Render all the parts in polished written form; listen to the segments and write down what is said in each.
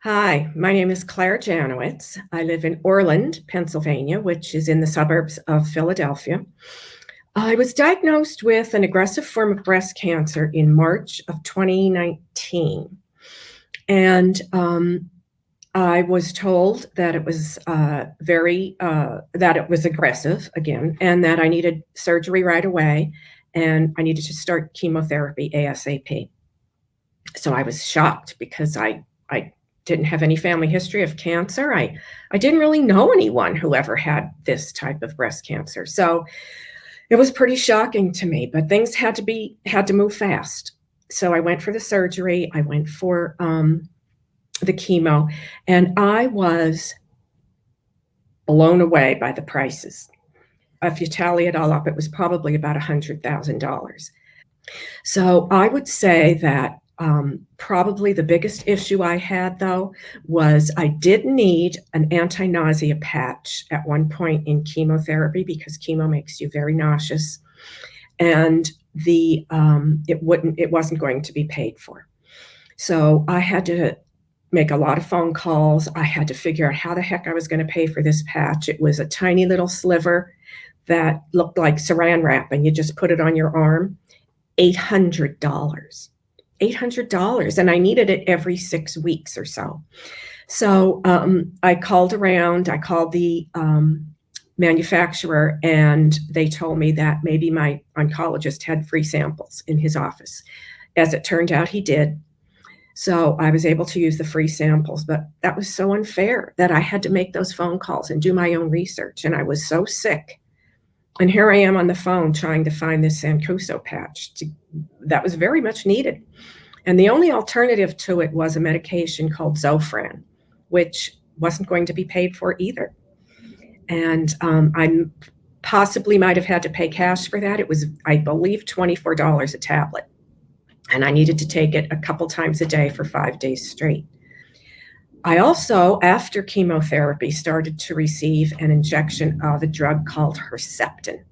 Hi, my name is Claire Janowitz. I live in Oreland, Pennsylvania, which is in the suburbs of Philadelphia. I was diagnosed with an aggressive form of breast cancer in March of 2019. And I was told that it was that it was aggressive again, and that I needed surgery right away, and I needed to start chemotherapy ASAP. So I was shocked because I didn't have any family history of cancer. I didn't really know anyone who ever had this type of breast cancer. So it was pretty shocking to me, but things had to move fast. So I went for the surgery. I went for the chemo, and I was blown away by the prices. If you tally it all up, it was probably about $100,000. So I would say that probably the biggest issue I had, though, was I did need an anti-nausea patch at one point in chemotherapy because chemo makes you very nauseous, and it wasn't going to be paid for. So I had to make a lot of phone calls. I had to figure out how the heck I was going to pay for this patch. It was a tiny little sliver that looked like saran wrap, and you just put it on your arm. $800. $800, and I needed it every 6 weeks or so. So I called around. I called the manufacturer, and they told me that maybe my oncologist had free samples in his office. As it turned out, he did. So I was able to use the free samples, but that was so unfair that I had to make those phone calls and do my own research, and I was so sick. And here I am on the phone trying to find this Sancuso patch that was very much needed. And the only alternative to it was a medication called Zofran, which wasn't going to be paid for either. And I possibly might have had to pay cash for that. It was, I believe, $24 a tablet. And I needed to take it a couple times a day for 5 days straight. I also, after chemotherapy, started to receive an injection of a drug called Herceptin.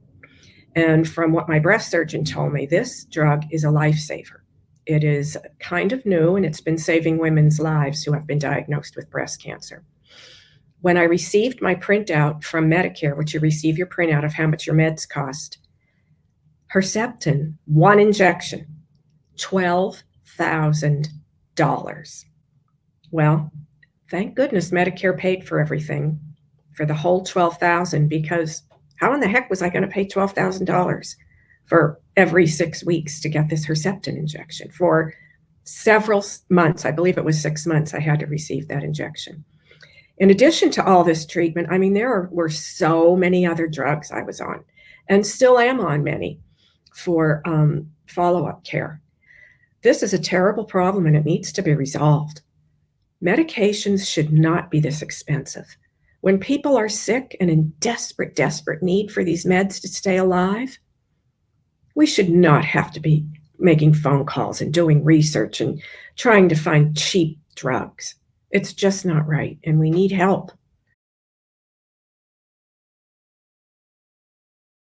And from what my breast surgeon told me, this drug is a lifesaver. It is kind of new, and it's been saving women's lives who have been diagnosed with breast cancer. When I received my printout from Medicare, which you receive your printout of how much your meds cost, Herceptin, one injection, $12,000. Well, thank goodness Medicare paid for everything, for the whole $12,000, because how in the heck was I going to pay $12,000 for every 6 weeks to get this Herceptin injection? For several months, I believe it was 6 months, I had to receive that injection. In addition to all this treatment, I mean, were so many other drugs I was on, and still am on many, for follow-up care. This is a terrible problem, and it needs to be resolved. Medications should not be this expensive. When people are sick and in desperate, desperate need for these meds to stay alive, we should not have to be making phone calls and doing research and trying to find cheap drugs. It's just not right, and we need help.